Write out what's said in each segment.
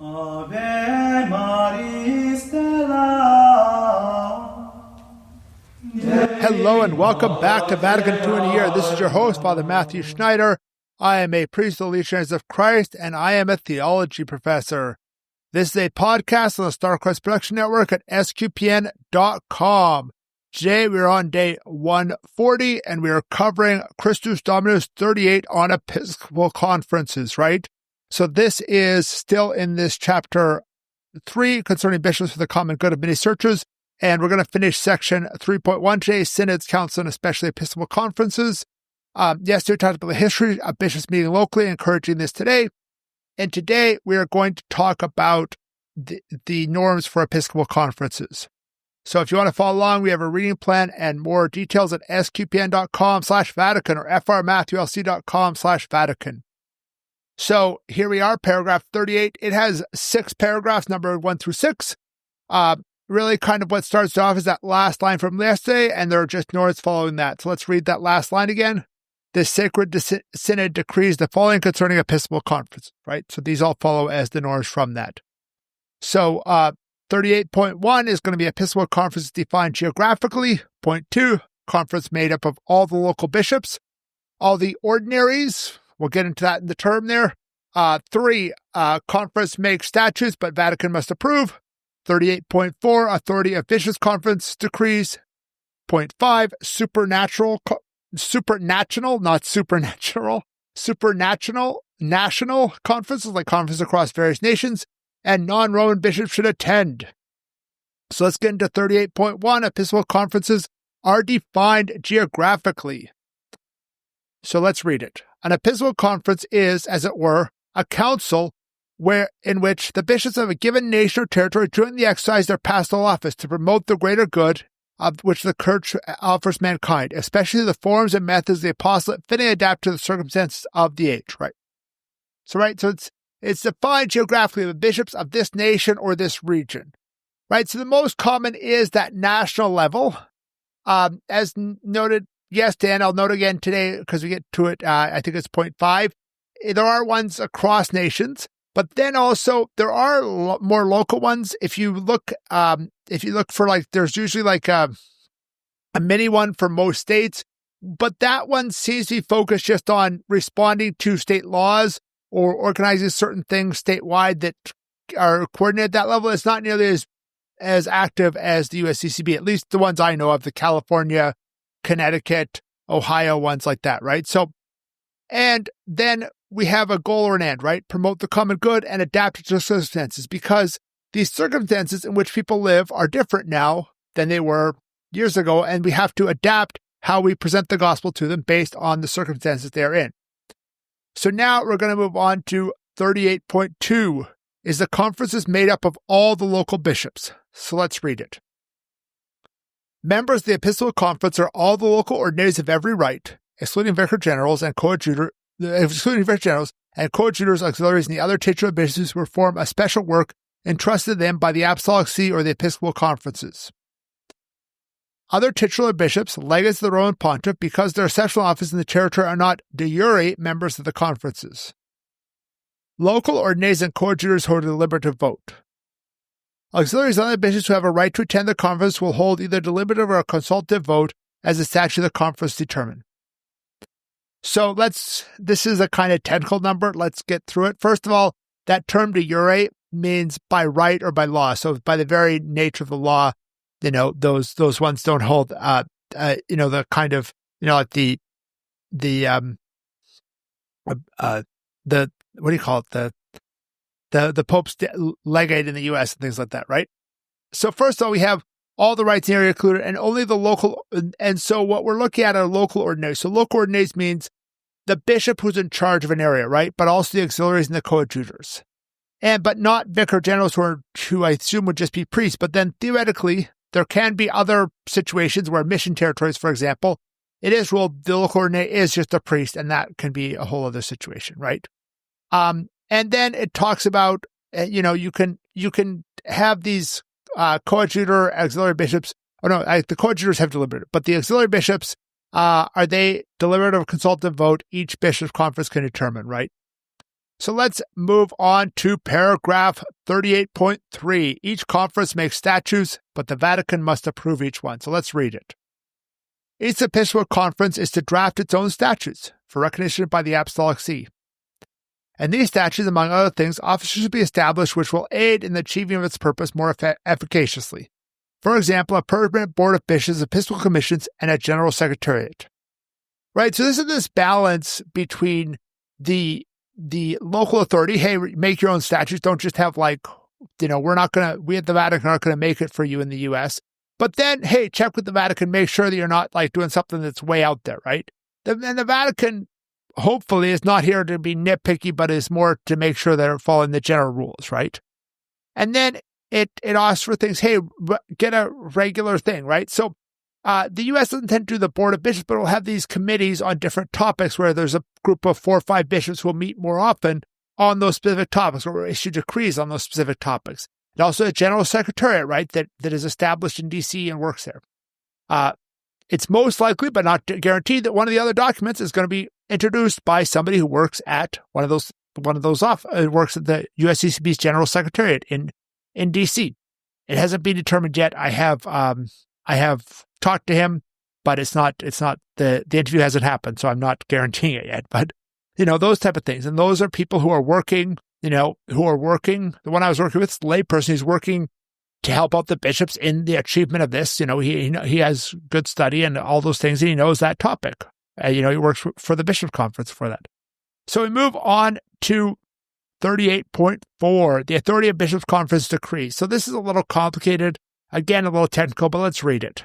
Ave Maris Stella. Hello and welcome back to Vatican II in a Year. This is your host, Father Matthew Schneider. I am a priest of the Legionaries of Christ, and I am a theology professor. This is a podcast on the Star Christ Production Network at sqpn.com. Today we are on day 140, and we are covering Christus Dominus 38 on Episcopal conferences, right? So this is still in this chapter 3 concerning bishops for the common good of many churches, and we're going to finish section 3.1 today, Synods, Council, and especially Episcopal conferences. Yesterday we talked about the history of bishops meeting locally, encouraging this today. And today we are going to talk about the norms for Episcopal conferences. So if you want to follow along, we have a reading plan and more details at sqpn.com/Vatican or frmatthewlc.com/Vatican. So here we are, paragraph 38. It has 6 paragraphs, numbered 1 through 6. Really kind of what starts off is that last line from yesterday, and there are just norms following that. So let's read that last line again. The Sacred Synod decrees the following concerning Episcopal conference, right? So these all follow as the norms from that. So 38.1 is going to be Episcopal conferences defined geographically. Point 2, conference made up of all the local bishops, all the ordinaries. We'll get into that in the term there. 3, conference makes statutes, but Vatican must approve. 38.4, authority of bishops' conference decrees. Point 5, supranational, national conferences, like conferences across various nations, and non-Roman bishops should attend. So let's get into 38.1. Episcopal conferences are defined geographically. So let's read it. An Episcopal conference is, as it were, a council in which the bishops of a given nation or territory jointly exercise their pastoral office to promote the greater good of which the Church offers mankind, especially the forms and methods of the apostolate fitting adapt to the circumstances of the age, right? So it's defined geographically, the bishops of this nation or this region, right? So the most common is that national level. As noted yesterday, and I'll note again today because we get to it, I think it's point 5. There are ones across nations, but then also there are more local ones. If you look for there's usually a mini one for most states, but that one seems to be focused just on responding to state laws or organizing certain things statewide that are coordinated at that level. It's not nearly as active as the USCCB, at least the ones I know of, the California, Connecticut, Ohio ones like that, right? So, and then we have a goal or an end, right? Promote the common good and adapt to circumstances, because these circumstances in which people live are different now than they were years ago, and we have to adapt how we present the gospel to them based on the circumstances they're in. So now we're going to move on to 38.2. Is the conference is made up of all the local bishops. So let's read it. Members of the Episcopal Conference are all the local ordinaries of every rite, excluding vicar generals and coadjutors, auxiliaries, and the other titular bishops who perform a special work entrusted to them by the Apostolic See or the Episcopal Conferences. Other titular bishops, legates of the Roman Pontiff, because their sessional office in the territory, are not de jure members of the conferences. Local ordinaries and coadjutors hold a deliberative vote. Auxiliaries and other bishops who have a right to attend the conference will hold either deliberative or a consultative vote as the statute of the conference determine. So this is a kind of technical number. Let's get through it. First of all, that term de jure means by right or by law. So by the very nature of the law, those ones don't hold, the kind of, like the what do you call it? The Pope's legate in the U.S. and things like that, right? So first of all, we have all the rights in the area included, and only the local. And so what we're looking at are local ordinaries. So local ordinaries means the bishop who's in charge of an area, right? But also the auxiliaries and the coadjutors, but not vicar generals who I assume would just be priests. But then theoretically, there can be other situations where mission territories, for example, it is ruled the local ordinary is just a priest, and that can be a whole other situation, right? And then it talks about, you can have these coadjutor auxiliary bishops. The coadjutors have deliberative, but the auxiliary bishops, are they deliberative or consultative vote? Each bishop's conference can determine, right? So let's move on to paragraph 38.3. Each conference makes statutes, but the Vatican must approve each one. So let's read it. Each Episcopal Conference is to draft its own statutes for recognition by the Apostolic See. And these statutes, among other things, officers should be established which will aid in the achieving of its purpose more efficaciously. For example, a permanent board of bishops, episcopal commissions, and a general secretariat. Right, so this is this balance between the local authority, hey, make your own statutes, don't just have we at the Vatican aren't going to make it for you in the U.S., but then, hey, check with the Vatican, make sure that you're not doing something that's way out there, right? And the Vatican, hopefully, is not here to be nitpicky, but is more to make sure that they're following the general rules, right? And then it asks for things, hey, get a regular thing, right? So the U.S. doesn't tend to do the Board of Bishops, but it'll have these committees on different topics where there's a group of 4 or 5 bishops who will meet more often on those specific topics or issue decrees on those specific topics. And also a general secretariat, right, that is established in D.C. and works there. It's most likely, but not guaranteed, that one of the other documents is going to be introduced by somebody who works at works at the USCCB's general secretariat in D.C. It hasn't been determined yet. I have talked to him, but it's not the interview hasn't happened, so I'm not guaranteeing it yet. But those type of things, and those are people who are working. The one I was working with is a layperson who's working to help out the bishops in the achievement of this. He has good study and all those things, and he knows that topic. He works for the Bishop Conference for that. So we move on to 38.4, the Authority of Bishops Conference Decree. So this is a little complicated, again, a little technical, but let's read it.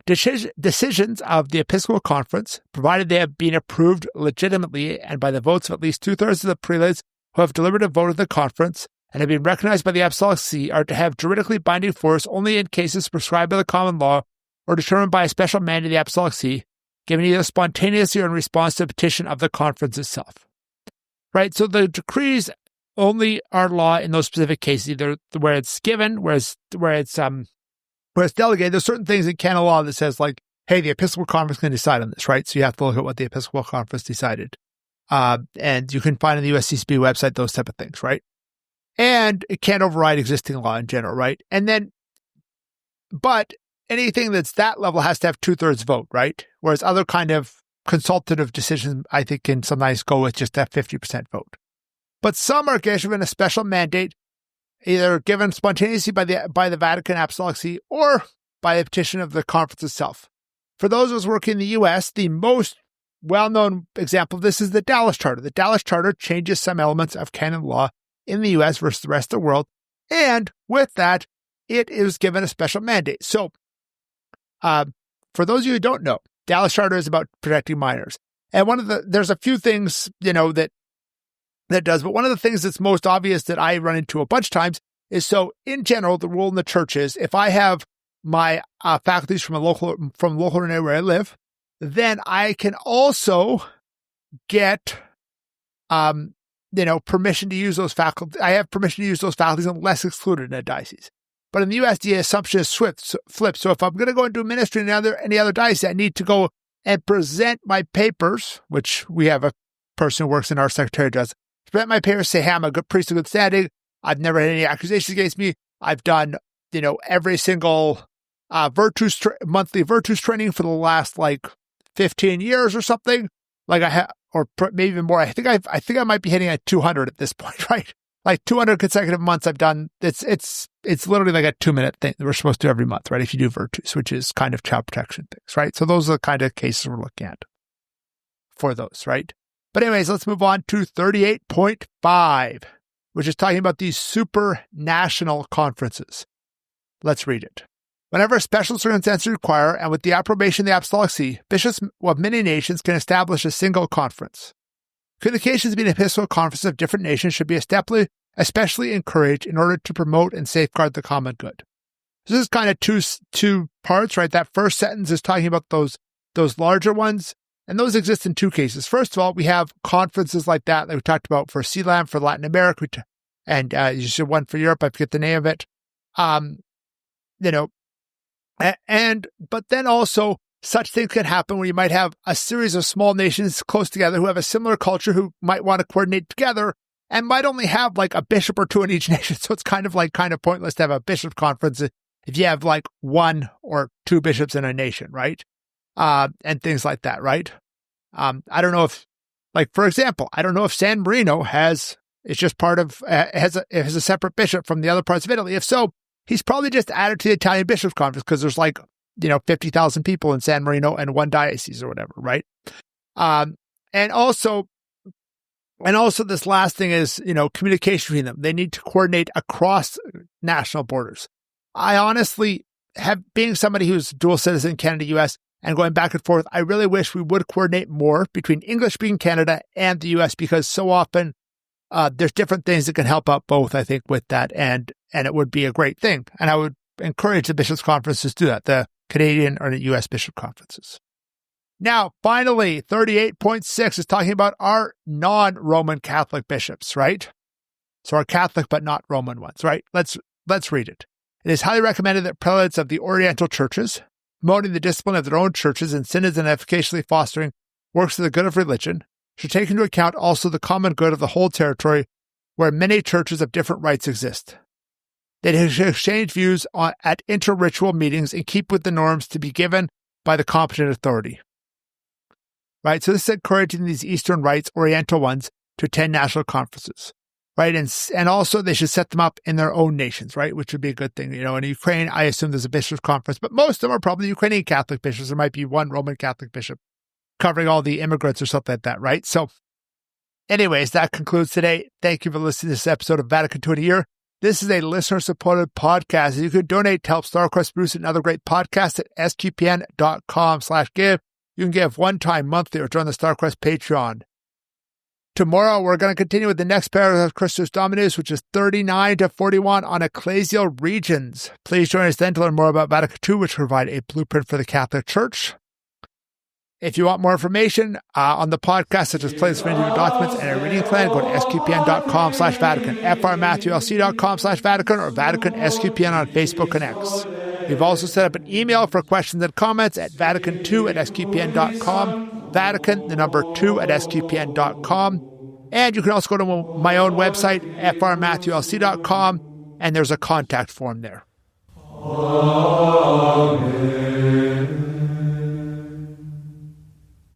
Decisions of the Episcopal Conference, provided they have been approved legitimately and by the votes of at least 2/3 of the prelates who have delivered a vote of the conference and have been recognized by the Apostolic See, are to have juridically binding force only in cases prescribed by the common law or determined by a special mandate of the Apostolic See, given either spontaneously or in response to a petition of the conference itself. Right? So the decrees only are law in those specific cases, either where it's given, where it's delegated. There's certain things in canon law that says, hey, the Episcopal Conference can decide on this, right? So you have to look at what the Episcopal Conference decided. And you can find on the USCCB website those type of things, right? And it can't override existing law in general, right? But anything that's that level has to have 2/3 vote, right? Whereas other kind of consultative decisions, I think, can sometimes go with just that 50% vote. But some are given a special mandate, either given spontaneously by the Vatican Apostolic See or by a petition of the conference itself. For those of us working in the U.S., the most well-known example of this is the Dallas Charter. The Dallas Charter changes some elements of canon law in the U.S. versus the rest of the world, and with that, it is given a special mandate. So, for those of you who don't know, Dallas Charter is about protecting minors, and there's a few things that does, but one of the things that's most obvious that I run into a bunch of times is, so in general, the rule in the church is if I have my faculties from local area where I live, then I can also get, permission to use those faculties. I have permission to use those faculties unless excluded in a diocese. But in the U.S., the assumption is flipped. So if I'm going to go and do ministry in any other diocese, I need to go and present my papers, which we have a person who works in our secretariat does. Present my papers, say, hey, I'm a good priest of good standing. I've never had any accusations against me. I've done, every single monthly virtues training for the last 15 years or something. Or maybe even more. I think I might be hitting at 200 at this point, right? 200 consecutive months I've done. It's literally a 2-minute thing that we're supposed to do every month, right? If you do virtues, which is kind of child protection things, right? So those are the kind of cases we're looking at for those, right? But anyways, let's move on to 38.5, which is talking about these supranational conferences. Let's read it. Whenever special circumstances require, and with the approbation of the Apostolic See, bishops of many nations can establish a single conference. Communications between episcopal conferences of different nations should be especially encouraged in order to promote and safeguard the common good. So this is kind of two parts, right? That first sentence is talking about those larger ones, and those exist in two cases. First of all, we have conferences like that we talked about for CLAM, for Latin America, and you should one for Europe. I forget the name of it. But then also such things can happen where you might have a series of small nations close together who have a similar culture who might want to coordinate together and might only have like a bishop or two in each nation. So it's kind of pointless to have a bishop conference if you have like one or two bishops in a nation, right? And things like that, right? I don't know if, like, for example, I don't know if San Marino has a separate bishop from the other parts of Italy. If so, he's probably just added to the Italian Bishops' Conference because there's 50,000 people in San Marino and one diocese or whatever, right? And also this last thing is, communication between them. They need to coordinate across national borders. I honestly being somebody who's dual citizen, Canada, US, and going back and forth, I really wish we would coordinate more between English-speaking Canada and the US because so often there's different things that can help out both, I think, with that, and it would be a great thing. And I would encourage the bishops' conferences to do that, the Canadian or the U.S. bishop conferences. Now, finally, 38.6 is talking about our non-Roman Catholic bishops, right? So our Catholic but not Roman ones, right? Let's read it. It is highly recommended that prelates of the Oriental churches, promoting the discipline of their own churches and synods and efficaciously fostering works for the good of religion, should take into account also the common good of the whole territory where many churches of different rites exist. They should exchange views at inter-ritual meetings and keep with the norms to be given by the competent authority. Right? So this is encouraging these Eastern rites, Oriental ones, to attend national conferences. Right? And also they should set them up in their own nations, right? Which would be a good thing. In Ukraine, I assume there's a bishops' conference, but most of them are probably Ukrainian Catholic bishops. There might be one Roman Catholic bishop covering all the immigrants or something like that, right? So anyways, that concludes today. Thank you for listening to this episode of Vatican II in a Year. This is a listener-supported podcast. You can donate to help StarQuest produce another great podcast at sqpn.com/give. You can give one-time, monthly, or join the StarQuest Patreon. Tomorrow, we're going to continue with the next paragraph of Christus Dominus, which is 39 to 41 on ecclesial regions. Please join us then to learn more about Vatican II, which will provide a blueprint for the Catholic Church. If you want more information on the podcast, such as playlists of interview documents and a reading plan, go to sqpn.com/Vatican, frmatthewlc.com/Vatican, or Vatican SQPN on Facebook and X. We've also set up an email for questions and comments at Vatican2@sqpn.com, Vatican, the number 2@sqpn.com. And you can also go to my own website, frmatthewlc.com, and there's a contact form there. Amen.